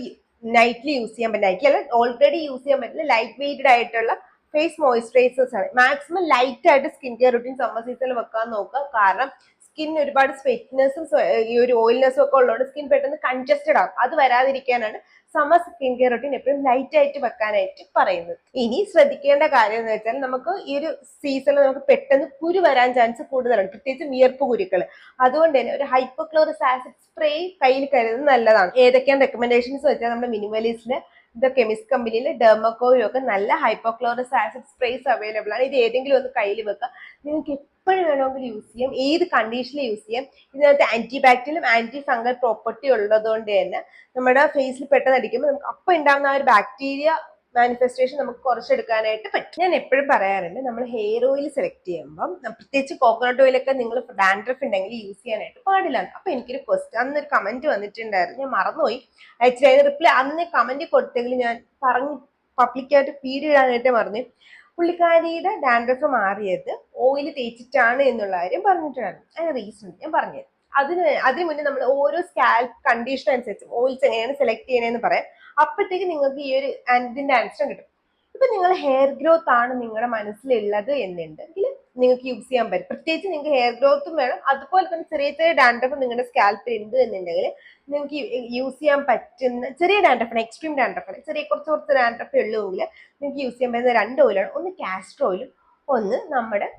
നൈറ്റ്ലി യൂസ് ചെയ്യാൻ പറ്റും. നൈറ്റ്ലി അല്ല, ഓൾറെഡി യൂസ് ചെയ്യാൻ പറ്റില്ല ലൈറ്റ് വെയ്റ്റഡ് ആയിട്ടുള്ള ഫേസ് മോയിസ്ചറൈസേഴ്സ് ആണ്. മാക്സിമം ലൈറ്റ് ആയിട്ട് സ്കിൻ കെയർ റുട്ടീൻ സമ്മർ സീസണിൽ വെക്കാൻ നോക്കുക. കാരണം സ്കിൻ ഒരുപാട് സ്വെറ്റ്നെസ്സും ഈ ഒരു ഓയിൽനെസ്സും ഒക്കെ ഉള്ളതുകൊണ്ട് സ്കിൻ പെട്ടെന്ന് കൺജസ്റ്റഡ് ആകും. അത് വരാതിരിക്കാനാണ് സമ്മർ സ്കിൻ കെയർ റുട്ടീൻ എപ്പോഴും ലൈറ്റ് ആയിട്ട് വെക്കാനായിട്ട് പറയുന്നത്. ഇനി ശ്രദ്ധിക്കേണ്ട കാര്യം എന്ന് വെച്ചാൽ നമുക്ക് ഈ ഒരു സീസണിൽ നമുക്ക് പെട്ടെന്ന് കുരു വരാൻ ചാൻസ് കൂടുതലാണ്, പ്രത്യേകിച്ച് വിയർപ്പ് കുരുക്കൾ. അതുകൊണ്ട് തന്നെ ഒരു ഹൈപ്പോക്ലോറസ് ആസിഡ് സ്പ്രേ കയ്യിൽ കരുതുന്നത് നല്ലതാണ്. ഏതൊക്കെയാണ് റെക്കമെൻഡേഷൻസ് വെച്ചാൽ നമ്മുടെ മിനിമലിസ്റ്റില് ഇത് കെമിസ്റ്റ് കമ്പനിയിൽ ഡെർമക്കോയും ഒക്കെ നല്ല ഹൈപ്പോക്ലോറസ് ആസിഡ് സ്പ്രേസ് അവൈലബിൾ ആണ്. ഇത് ഏതെങ്കിലും ഒന്ന് കയ്യിൽ വെക്കുക. നിങ്ങൾക്ക് എപ്പോഴും വേണമെങ്കിൽ യൂസ് ചെയ്യാം, ഏത് കണ്ടീഷനിൽ യൂസ് ചെയ്യാം. ഇതിനകത്ത് ആന്റി ബാക്ടീരിയലും ആന്റി ഫംഗൽ പ്രോപ്പർട്ടി ഉള്ളതുകൊണ്ട് തന്നെ നമ്മുടെ ഫേസിൽ പെട്ടെന്ന് അടിക്കുമ്പോൾ നമുക്ക് അപ്പം ഉണ്ടാകുന്ന ആ ഒരു ബാക്ടീരിയ മാനിഫെസ്റ്റേഷൻ നമുക്ക് കുറച്ചെടുക്കാനായിട്ട് പറ്റും. ഞാൻ എപ്പോഴും പറയാറുണ്ട്, നമ്മൾ ഹെയർ ഓയിൽ സെലക്ട് ചെയ്യുമ്പം പ്രത്യേകിച്ച് കോക്കനട്ട് ഓയിലൊക്കെ നിങ്ങൾ ഡാൻഡ്രഫ് ഉണ്ടെങ്കിൽ യൂസ് ചെയ്യാനായിട്ട് പാടില്ല. അപ്പൊ എനിക്കൊരു ക്വസ്റ്റ്യൻ, അന്നൊരു കമന്റ് വന്നിട്ടുണ്ടായിരുന്നു, ഞാൻ മറന്നുപോയി ആക്ച്വലി അതിന് റിപ്ലൈ അന്ന് കമന്റ് കൊടുത്തെങ്കിൽ ഞാൻ പറഞ്ഞു പബ്ലിക്കായിട്ട് ഫീഡ് ഇടാനായിട്ട് പറഞ്ഞു. പുള്ളിക്കാരിയുടെ ഡാൻഡ്രഫ് മാറിയത് ഓയിൽ തേച്ചിട്ടാണ് എന്നുള്ള കാര്യം പറഞ്ഞിട്ടുണ്ടായിരുന്നു. അതിന് റീസൺ ഞാൻ പറഞ്ഞത്. അതിന് മുന്നേ നമ്മൾ ഓരോ സ്കാൽപ്പ് കണ്ടീഷൻ അനുസരിച്ച് ഓയിൽസ് എങ്ങനെയാണ് സെലക്ട് ചെയ്യണമെന്ന് പറയാം. അപ്പോഴത്തേക്ക് നിങ്ങൾക്ക് ഈ ഒരു ഇതിന്റെ ആൻസർ കിട്ടും. ഇപ്പൊ നിങ്ങൾ ഹെയർ ഗ്രോത്ത് ആണ് നിങ്ങളുടെ മനസ്സിലുള്ളത് എന്നുണ്ടെങ്കിൽ നിങ്ങൾക്ക് യൂസ് ചെയ്യാൻ പറ്റും. പ്രത്യേകിച്ച് നിങ്ങൾക്ക് ഹെയർ ഗ്രോത്തും വേണം, അതുപോലെ തന്നെ ചെറിയ ചെറിയ ഡാൻഡ്രഫ് നിങ്ങളുടെ സ്കാൽപ്പിൽ ഉണ്ട് എന്നുണ്ടെങ്കിൽ നിങ്ങൾക്ക് യൂസ് ചെയ്യാൻ പറ്റുന്ന ചെറിയ ഡാൻഡ്രഫാണ്, എക്സ്ട്രീം ഡാൻഡ്രഫാണ്, ചെറിയ കുറച്ച് ഡാൻഡ്രഫ് ഉള്ളൂങ്കിൽ നിങ്ങൾക്ക് യൂസ് ചെയ്യാൻ പറ്റുന്ന രണ്ട് ഓയിലാണ്. ഒന്ന് കാസ്റ്റർ ഓയിലും ഒന്ന് നമ്മുടെ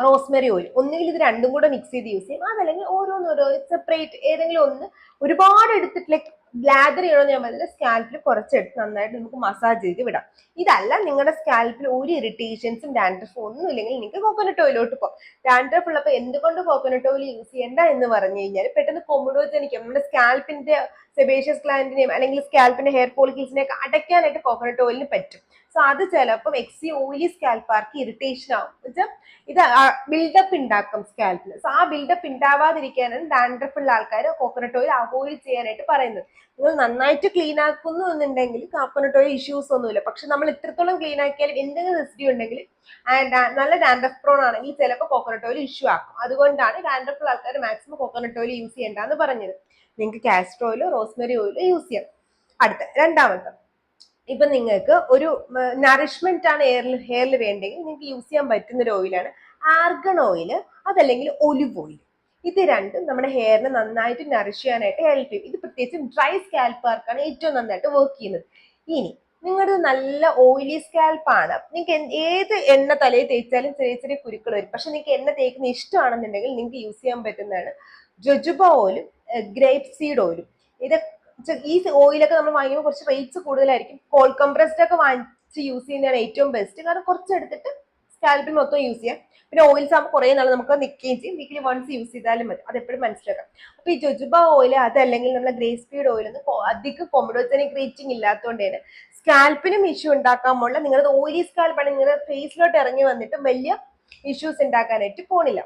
റോസ്മെറി ഓയിൽ. ഒന്നുകിൽ ഇത് രണ്ടും കൂടെ മിക്സ് ചെയ്ത് യൂസ് ചെയ്യും, അതല്ലെങ്കിൽ ഓരോന്നോരോ സെപ്പറേറ്റ് ഏതെങ്കിലും ഒന്ന്. ഒരുപാട് എടുത്തിട്ട് ലൈക്ക് ബ്ലാദർ ചെയ്യണമെന്ന് ഞാൻ പറഞ്ഞില്ല, സ്കാൽപ്പിൽ കുറച്ചെടുത്ത് നന്നായിട്ട് നമുക്ക് മസാജ് ചെയ്ത് വിടാം. ഇതല്ല നിങ്ങളുടെ സ്കാൽപ്പിൽ ഒരു ഇറിറ്റേഷൻസും ഡാൻഡ്രഫും ഒന്നും ഇല്ലെങ്കിൽ നിങ്ങൾക്ക് കോക്കനട്ട് ഓയിലോട്ട് പോകും. ഡാൻഡ്രഫ് ഉള്ളപ്പോൾ എന്തുകൊണ്ട് കോക്കനട്ട് ഓയിൽ യൂസ് ചെയ്യണ്ട എന്ന് പറഞ്ഞു കഴിഞ്ഞാൽ പെട്ടെന്ന് കൊമഡോജനിക്കും നമ്മുടെ സ്കാൽപ്പിന്റെ സെബേഷ്യസ് ഗ്ലാൻഡിനെയും അല്ലെങ്കിൽ സ്കാൽപ്പിന്റെ ഹെയർ ഫോളിക്കിൾസിനെയൊക്കെ അടയ്ക്കാനായിട്ട് കോക്കനട്ട് ഓയിലിന് പറ്റും. സോ അത് ചിലപ്പം എക്സി ഓയിലി സ്കാൽപ്പാർക്ക് ഇറിറ്റേഷൻ ആവും. വെച്ചാൽ ഇത് ബിൽഡപ്പ് ഉണ്ടാക്കും സ്കാൽപ്പിൽ. സോ ആ ബിൽഡപ്പ് ഉണ്ടാവാതിരിക്കാനാണ് ഡാൻഡ്രഫ് ഉള്ള ആൾക്കാർ കോക്കനട്ട് ഓയിൽ അവോയ്ഡ് ചെയ്യാനായിട്ട് പറയുന്നത്. നിങ്ങൾ നന്നായിട്ട് ക്ലീൻ ആക്കുന്നു എന്നുണ്ടെങ്കിൽ കോക്കനട്ട് ഓയിൽ ഇഷ്യൂസ് ഒന്നുമില്ല. പക്ഷെ നമ്മൾ ഇത്രത്തോളം ക്ലീൻ ആക്കിയാലും എന്തെങ്കിലും റെസിഡ്യൂ ഉണ്ടെങ്കിൽ നല്ല ഡാൻഡ്രഫ് പ്രോൺ ആണെങ്കിൽ ചിലപ്പോൾ കോക്കനട്ട് ഓയിൽ ഇഷ്യൂ ആക്കും. അതുകൊണ്ടാണ് ഡാൻഡ്രഫ് ഉള്ള ആൾക്കാർ മാക്സിമം കോക്കനട്ട് ഓയിൽ യൂസ് ചെയ്യേണ്ടെന്ന് പറഞ്ഞത്. നിങ്ങൾക്ക് കാസ്റ്റർ ഓയിലോ റോസ്മെറി ഓയിലോ യൂസ് ചെയ്യാം. അടുത്ത രണ്ടാമത്തെ, ഇപ്പൊ നിങ്ങൾക്ക് ഒരു നറിഷ്മെന്റ് ആണ് ഹെയറിൽ വേണ്ടെങ്കിൽ നിങ്ങൾക്ക് യൂസ് ചെയ്യാൻ പറ്റുന്ന ഒരു ഓയിലാണ് ആർഗൺ ഓയിൽ, അതല്ലെങ്കിൽ ഒലിവ് ഓയിൽ. ഇത് രണ്ടും നമ്മുടെ ഹെയറിനെ നന്നായിട്ട് നറിഷ് ചെയ്യാനായിട്ട് ഹെൽപ്പ് ചെയ്യും. ഇത് പ്രത്യേകിച്ച് ഡ്രൈ സ്കാൽപ്പാർക്കാണ് ഏറ്റവും നന്നായിട്ട് വർക്ക് ചെയ്യുന്നത്. ഇനി നിങ്ങളുടെ നല്ല ഓയിലി സ്കാൽപ്പാണ്, നിങ്ങൾക്ക് ഏത് എണ്ണ തലയിൽ തേച്ചാലും ചെറിയ ചെറിയ കുരുക്കൾ വരും. പക്ഷെ നിങ്ങൾക്ക് എണ്ണ തേക്കുന്ന ഇഷ്ടമാണെന്നുണ്ടെങ്കിൽ നിങ്ങൾക്ക് യൂസ് ചെയ്യാൻ പറ്റുന്നതാണ് ജൊജുബ ഓയിലും ഗ്രേപ്പ് സീഡ് ഓയിലും. ഇത് ഈ ഓയിലൊക്കെ നമ്മൾ വാങ്ങിക്കുമ്പോൾ കുറച്ച് റേറ്റ്സ് കൂടുതലായിരിക്കും. കോൾഡ് കംപ്രസ്ഡ് ഒക്കെ വാങ്ങിച്ച് യൂസ് ചെയ്യുന്നതാണ് ഏറ്റവും ബെസ്റ്റ്. കാരണം കുറച്ചെടുത്തിട്ട് സ്കാൽപ്പിൽ മൊത്തം യൂസ് ചെയ്യാം. പിന്നെ ഓയിൽസ് ആകുമ്പോൾ കുറേ നാൾ നമുക്ക് നിൽക്കുകയും ചെയ്യും. വീക്കിലി വൺസ് യൂസ് ചെയ്താലും മതി. അതെപ്പോഴും മനസ്സിലാക്കാം. അപ്പൊ ഈ ജോജുബ ഓയിൽ അതല്ലെങ്കിൽ നമ്മുടെ ഗ്രേസ് പീഡ് ഓയിൽ ഒന്നും അധികം കൊമഡോജനിക് റേറ്റിംഗ് ഇല്ലാത്തതുകൊണ്ട് തന്നെ സ്കാൽപ്പിനും ഇഷ്യൂ ഉണ്ടാക്കാൻ പോലുള്ള നിങ്ങളുടെ ഓയിലി സ്കാൽപ്പാണ് നിങ്ങളുടെ ഫേസിലോട്ട് ഇറങ്ങി വന്നിട്ട് വലിയ ഇഷ്യൂസ് ഉണ്ടാക്കാനായിട്ട് പോണില്ല.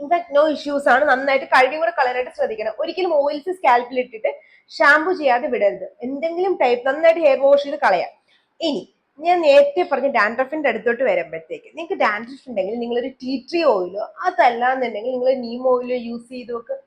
ഇൻഫാക്ട് നോ ഇഷ്യൂസ് ആണ്. നന്നായിട്ട് കഴുകിയും കൂടെ കളയാനായിട്ട് ശ്രദ്ധിക്കണം. ഒരിക്കലും ഓയിൽസ് സ്കാൽപ്പിൽ ഇട്ടിട്ട് ഷാമ്പു ചെയ്യാതെ വിടരുത്. എന്തെങ്കിലും ടൈപ്പ് നന്നായിട്ട് ഹെയർ വാഷ് ചെയ്ത് കളയാം. ഇനി ഞാൻ നേരത്തെ പറഞ്ഞ ഡാൻഡ്രഫിന്റെ അടുത്തോട്ട് വരുമ്പോഴത്തേക്ക് നിങ്ങൾക്ക് ഡാൻഡ്രഫ് ഉണ്ടെങ്കിൽ നിങ്ങളൊരു ടീ ട്രീ ഓയിലോ അതല്ലാന്നുണ്ടെങ്കിൽ നിങ്ങൾ നീം ഓയിലോ യൂസ് ചെയ്ത് നോക്ക്.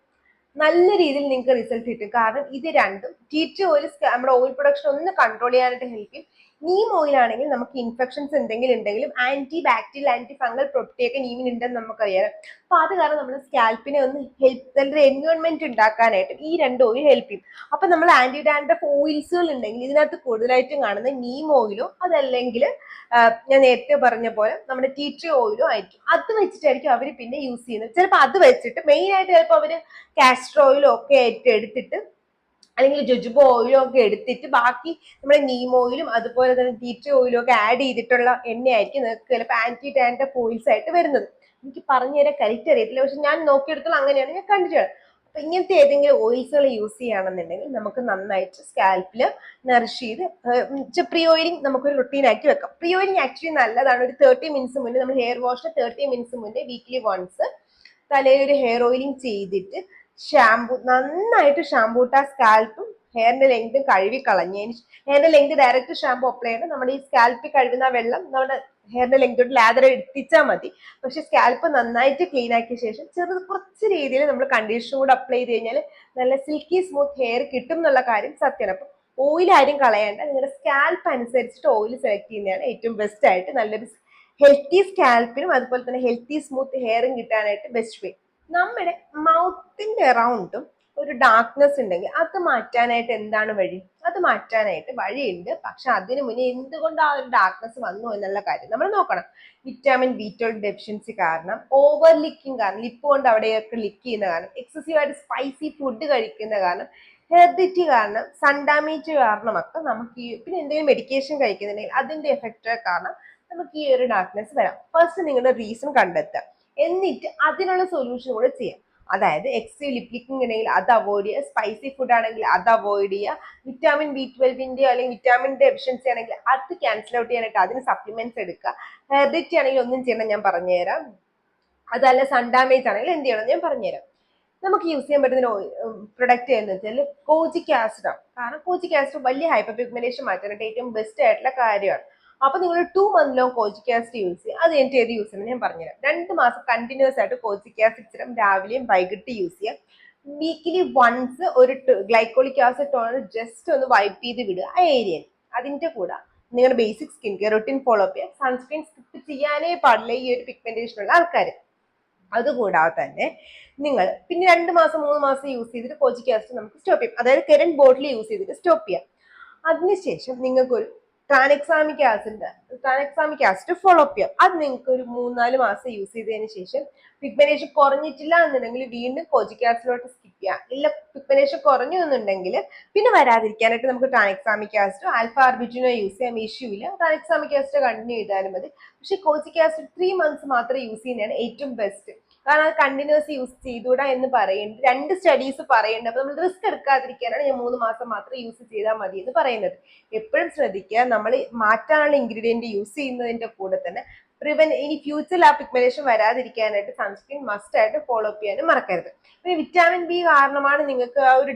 നല്ല രീതിയിൽ നിങ്ങൾക്ക് റിസൾട്ട് കിട്ടും. കാരണം ഇത് രണ്ടും ടീ ട്രീ ഓയിൽ നമ്മുടെ ഓയിൽ പ്രൊഡക്ഷൻ ഒന്ന് കൺട്രോൾ ചെയ്യാനായിട്ട് ഹെൽപ്പ് ചെയ്യും. നീം ഓയിൽ ആണെങ്കിൽ നമുക്ക് ഇൻഫെക്ഷൻസ് എന്തെങ്കിലും ഉണ്ടെങ്കിലും anti bacterial anti fungal property ഒക്കെ നീമിന് ഉണ്ടെന്ന് നമുക്കറിയാം. അപ്പൊ അത് കാരണം നമ്മുടെ സ്കാൽപ്പിനെ ഒന്ന് ഹെൽപ്പ് നല്ലൊരു എൻവയോൺമെന്റ് ഉണ്ടാക്കാനായിട്ട് ഈ രണ്ട് ഓയിൽ ഹെൽപ്പ് ചെയ്യും. അപ്പൊ നമ്മൾ ആന്റി ഡാൻഡ്രഫ് ഓയിൽസുകൾ ഉണ്ടെങ്കിൽ ഇതിനകത്ത് കൂടുതലായിട്ടും കാണുന്ന നീം ഓയിലോ അതല്ലെങ്കിൽ ഞാൻ നേരത്തെ പറഞ്ഞ പോലെ നമ്മുടെ ടീ ട്രീ ഓയിലോ ആയിരിക്കും. അത് വെച്ചിട്ടായിരിക്കും അവർ പിന്നെ യൂസ് ചെയ്യുന്നത്. ചിലപ്പോൾ അത് വെച്ചിട്ട് മെയിൻ ആയിട്ട് ചിലപ്പോൾ അവര് കാസ്റ്റർ ഓയിലോ ഒക്കെ ആയിട്ട് എടുത്തിട്ട് അല്ലെങ്കിൽ ജോജുബ ഓയിലും ഒക്കെ എടുത്തിട്ട് ബാക്കി നമ്മുടെ നീം ഓയിലും അതുപോലെ തന്നെ ടീ ട്രീ ഓയിലും ഒക്കെ ആഡ് ചെയ്തിട്ടുള്ള എണ്ണയായിരിക്കും നിങ്ങൾക്ക് ചിലപ്പോൾ ആന്റി ഡാൻഡ്രഫ് ഓയിൽസ് ആയിട്ട് വരുന്നത്. എനിക്ക് പറഞ്ഞു തരാൻ കറക്റ്റ് അറിയത്തില്ല, പക്ഷെ ഞാൻ നോക്കിയെടുത്തോളം അങ്ങനെയാണ് ഞാൻ കണ്ടിട്ടുള്ളത്. അപ്പൊ ഇങ്ങനത്തെ ഏതെങ്കിലും ഓയിൽസുകൾ യൂസ് ചെയ്യുകയാണെന്നുണ്ടെങ്കിൽ നമുക്ക് നന്നായിട്ട് സ്കാൽപ്പിൽ നറിഷ് ചെയ്ത് പ്രീ ഓയിലിംഗ് നമുക്കൊരു റുട്ടീൻ ആക്കി വെക്കാം. പ്രീ ഓയിലിംഗ് ആക്ച്വലി നല്ലതാണ്. ഒരു 30 മിനിറ്റ്സ് മുന്നേ നമ്മൾ ഹെയർ വാഷിന് 30 മിനിറ്റ്സ് മുന്നേ വീക്ക്ലി വൺസ് തലയിൽ ഒരു ഹെയർ ഓയിലിംഗ് ചെയ്തിട്ട് ഷാമ്പു നന്നായിട്ട് ഷാമ്പൂ ഇട്ട് ആ സ്കാൽപ്പും ഹെയറിന്റെ ലെങ്തും കഴുകി കളഞ്ഞതിന് ഹെയറിന്റെ ലെങ്ത് ഡയറക്റ്റ് ഷാമ്പു അപ്ലൈ ചെയ്യണം. നമ്മുടെ ഈ സ്കാൽപ്പിൽ കഴുകുന്ന വെള്ളം നമ്മുടെ ഹെയറിന്റെ ലെങ്തോട്ട് ലാദർ എത്തിച്ചാൽ മതി. പക്ഷെ സ്കാൽപ്പ് നന്നായിട്ട് ക്ലീൻ ആക്കിയ ശേഷം കുറച്ച് രീതിയിൽ നമ്മൾ കണ്ടീഷണർ കൂടെ അപ്ലൈ ചെയ്ത് കഴിഞ്ഞാൽ നല്ല സിൽക്കി സ്മൂത്ത് ഹെയർ കിട്ടും എന്നുള്ള കാര്യം സത്യമാണ്. അപ്പൊ ഓയിൽ ആരും കളയേണ്ട. നിങ്ങളുടെ സ്കാൽപ്പ് അനുസരിച്ചിട്ട് ഓയിൽ സെലക്ട് ചെയ്യുന്നതാണ് ഏറ്റവും ബെസ്റ്റ് ആയിട്ട് നല്ലൊരു ഹെൽത്തി സ്കാൽപ്പിനും അതുപോലെ തന്നെ ഹെൽത്തി സ്മൂത്ത് ഹെയറും കിട്ടാനായിട്ട് ബെസ്റ്റ് വേ. നമ്മുടെ മൗത്തിന്റെ അറൗണ്ടും ഒരു ഡാർക്ക്നെസ് ഉണ്ടെങ്കിൽ അത് മാറ്റാനായിട്ട് എന്താണ് വഴി? അത് മാറ്റാനായിട്ട് വഴിയുണ്ട്. പക്ഷെ അതിനു മുന്നേ എന്തുകൊണ്ട് ആ ഒരു ഡാർക്ക്നെസ് വന്നു എന്നുള്ള കാര്യം നമ്മൾ നോക്കണം. വിറ്റാമിൻ B12 ഡെഫിഷ്യൻസി കാരണം, ഓവർ ലിക്കിങ് കാരണം, ലിപ്പ് കൊണ്ട് അവിടെയൊക്കെ ലിക്ക് ചെയ്യുന്ന കാരണം, എക്സസീവ് ആയിട്ട് സ്പൈസി ഫുഡ് കഴിക്കുന്ന കാരണം, ഹെറിഡിറ്റി കാരണം, സൺ ഡാമേജ് കാരണമൊക്കെ നമുക്ക് ഈ പിന്നെ എന്തെങ്കിലും മെഡിക്കേഷൻ കഴിക്കുന്നുണ്ടെങ്കിൽ അതിന്റെ എഫക്റ്റ് കാരണം നമുക്ക് ഈ ഒരു ഡാർക്ക്നെസ് വരാം. ഫസ്റ്റ് നിങ്ങളുടെ റീസൺ കണ്ടെത്തുക, എന്നിട്ട് അതിനുള്ള സൊല്യൂഷൻ കൂടെ ചെയ്യാം. അതായത് എക്സസീവ് ലിപ് ലിക്കിംഗ് ഉണ്ടെങ്കിൽ അത് അവോയ്ഡ് ചെയ്യുക, സ്പൈസി ഫുഡ് ആണെങ്കിൽ അത് അവോയ്ഡ് ചെയ്യുക, വിറ്റാമിൻ B12 അല്ലെങ്കിൽ വിറ്റാമിൻ ഡെഫിഷ്യൻസി ആണെങ്കിൽ അത് ക്യാൻസൽ ഔട്ട് ചെയ്യാനായിട്ട് അതിന് സപ്ലിമെന്റ്സ് എടുക്കുക. ഹെറിഡിറ്റി ആണെങ്കിൽ ഒന്നും ചെയ്യണം, ഞാൻ പറഞ്ഞുതരാം. അതല്ല സൺ ഡാമേജ് ആണെങ്കിൽ എന്ത് ചെയ്യണം ഞാൻ പറഞ്ഞുതരാം. നമുക്ക് യൂസ് ചെയ്യാൻ പറ്റുന്ന പ്രൊഡക്റ്റ് എന്ന് വെച്ചാൽ കോജിക് ആസിഡ് ആണ്. കാരണം കോജിക് ആസിഡ് വലിയ ഹൈപ്പർ പിഗ്മെന്റേഷൻ മാറ്റാനായിട്ട് ഏറ്റവും ബെസ്റ്റ് ആയിട്ടുള്ള കാര്യമാണ്. അപ്പൊ നിങ്ങൾ 2 month ലോങ് കോജിക് ആസിഡ് യൂസ് ചെയ്യുക. അത് എനിക്ക് ഏത് യൂസ് ചെയ്യണം ഞാൻ പറഞ്ഞുതരാം. 2 മാസം കണ്ടിന്യൂസ് ആയിട്ട് കോജിക് ആസിഡ് സിറം രാവിലെയും വൈകിട്ട് യൂസ് ചെയ്യാം. വീക്കിലി വൺസ് ഒരു ഗ്ലൈക്കോളിക് ആസിഡ് ടോണർ ജസ്റ്റ് ഒന്ന് വൈപ്പ് ചെയ്ത് വിടുക ആ ഏരിയയിൽ. അതിന്റെ കൂടെ നിങ്ങളുടെ basic skin care routine follow up ചെയ്യുക. സൺസ്ക്രീൻ സ്കിപ്പ് ചെയ്യാനേ പാടില്ല ഈ ഒരു പിഗ്മെന്റേഷൻ ഉള്ള ആൾക്കാർ. അതുകൂടാതെ തന്നെ നിങ്ങൾ പിന്നെ 2 മാസം 3 മാസം യൂസ് ചെയ്തിട്ട് കോജിക് ആസിഡ് നമുക്ക് സ്റ്റോപ്പ് ചെയ്യാം. അതായത് കറന്റ് ബോട്ടിൽ യൂസ് ചെയ്തിട്ട് സ്റ്റോപ്പ് ചെയ്യാം. അതിനുശേഷം നിങ്ങൾക്കൊരു ട്രാൻഎക്സാമിക് ആസിഡ് ഫോളോ അപ്പ് ചെയ്യാം. അത് നിങ്ങൾക്ക് ഒരു 3-4 മാസം യൂസ് ചെയ്തതിന് ശേഷം പിഗ്മെന്റേഷൻ കുറഞ്ഞിട്ടില്ല എന്നുണ്ടെങ്കിൽ വീണ്ടും കോജിക് ആസിഡിലോട്ട് സ്കിപ്പ് ചെയ്യാം. ഇല്ല പിഗ്മെന്റേഷൻ കുറഞ്ഞു എന്നുണ്ടെങ്കിൽ പിന്നെ വരാതിരിക്കാനായിട്ട് നമുക്ക് ട്രാൻഎക്സാമിക് ആസിഡ് ആൽഫ ആർബിറ്റിനോ യൂസ് ചെയ്യാൻ ഇഷ്യൂ ഇല്ല. ട്രാൻഎക്സാമിക് ആസിഡ് കണ്ടിന്യൂ ചെയ്താലും മതി. പക്ഷെ കോജിക് ആസിഡ് 3 months മാത്രം യൂസ് ചെയ്യുന്നതാണ് ഏറ്റവും ബെസ്റ്റ്. കാരണം അത് കണ്ടിന്യൂസ് യൂസ് ചെയ്തുകൂടാ എന്ന് പറയുന്നുണ്ട്. 2 സ്റ്റഡീസ് പറയുന്നുണ്ട്. അപ്പൊ നമ്മൾ റിസ്ക് എടുക്കാതിരിക്കാനാണ് ഞാൻ 3 മാസം മാത്രം യൂസ് ചെയ്താൽ മതി എന്ന് പറയുന്നത്. എപ്പോഴും ശ്രദ്ധിക്കുക, നമ്മൾ മാറ്റാനുള്ള ഇൻഗ്രീഡിയന്റ് യൂസ് ചെയ്യുന്നതിന്റെ കൂടെ തന്നെ ഇനി ഫ്യൂച്ചറിൽ ആ പിഗ്മെന്റേഷൻ വരാതിരിക്കാനായിട്ട് സൺസ്ക്രീൻ മസ്റ്റ് ആയിട്ട് ഫോളോ അപ്പ് ചെയ്യാനും മറക്കരുത്. പിന്നെ വിറ്റാമിൻ B കാരണമാണ് നിങ്ങൾക്ക് ആ ഒരു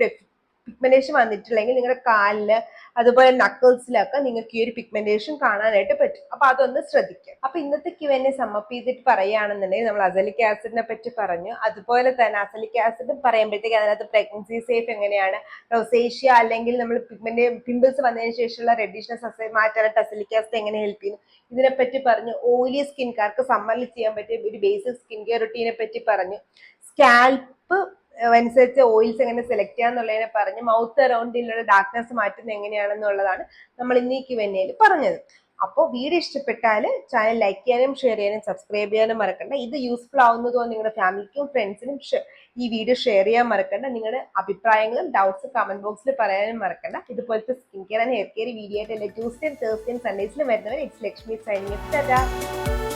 പിഗ്മെന്റേഷൻ വന്നിട്ടില്ലെങ്കിൽ നിങ്ങളുടെ കാലില് അതുപോലെ നക്കിൾസിലൊക്കെ നിങ്ങൾക്ക് ഈ ഒരു പിഗ്മെന്റേഷൻ കാണാനായിട്ട് പറ്റും. അപ്പൊ അതൊന്ന് ശ്രദ്ധിക്കുക. അപ്പൊ ഇന്നത്തെ Q&A സമ്മപ്പ് ചെയ്തിട്ട് പറയുകയാണെന്നുണ്ടെങ്കിൽ നമ്മൾ അസലിക് ആസിഡിനെ പറ്റി പറഞ്ഞു. അതുപോലെ തന്നെ അസലിക് ആസിഡ് പറയുമ്പോഴത്തേക്ക് അതിനകത്ത് പ്രഗ്നൻസി സേഫ് എങ്ങനെയാണ്, റൊസേഷ്യ അല്ലെങ്കിൽ നമ്മൾ പിമ്പിൾസ് വന്നതിന് ശേഷമുള്ള റെഡിഷ്നെസ് മാറ്റാനായിട്ട് അസലിക് ആസിഡ് എങ്ങനെ ഹെൽപ്പ് ചെയ്യുന്നു ഇതിനെപ്പറ്റി പറഞ്ഞു. ഓയിലി സ്കിൻകാർക്ക് സമ്മറിൽ ചെയ്യാൻ പറ്റിയ ഒരു ബേസിക് സ്കിൻ കെയർ റുട്ടീനെ പറ്റി പറഞ്ഞു. സ്കാൽപ്പ് അനുസരിച്ച് ഓയിൽസ് എങ്ങനെ സെലക്ട് ചെയ്യാന്നുള്ളതിനെ പറഞ്ഞ് മൗത്ത് അറൗണ്ടിലുള്ള ഡാർക്ക്നെസ് മാറ്റുന്നത് എങ്ങനെയാണെന്നുള്ളതാണ് നമ്മൾ ഇന്ന് ഈ Q&Aയിൽ പറഞ്ഞത്. അപ്പോൾ വീഡിയോ ഇഷ്ടപ്പെട്ടാൽ ചാനൽ ലൈക്ക് ചെയ്യാനും ഷെയർ ചെയ്യാനും സബ്സ്ക്രൈബ് ചെയ്യാനും മറക്കണ്ട. ഇത് യൂസ്ഫുൾ ആവുന്നതോ നിങ്ങളുടെ ഫാമിലിക്കും ഫ്രണ്ട്സിനും ഈ വീഡിയോ ഷെയർ ചെയ്യാൻ മറക്കണ്ട. നിങ്ങളുടെ അഭിപ്രായങ്ങളും ഡൗട്ട്സ് കമന്റ് ബോക്സിൽ പറയാനും മറക്കണ്ട. ഇതുപോലത്തെ skin care and hair care video ആയിട്ട് എല്ലാ ട്യൂസ്ഡേയും തേഴ്സ്ഡേയും സൺഡേസിലും വരുന്നവർ ഇറ്റ്സ് ലക്ഷ്മി സൈനിങ് ഓഫ്.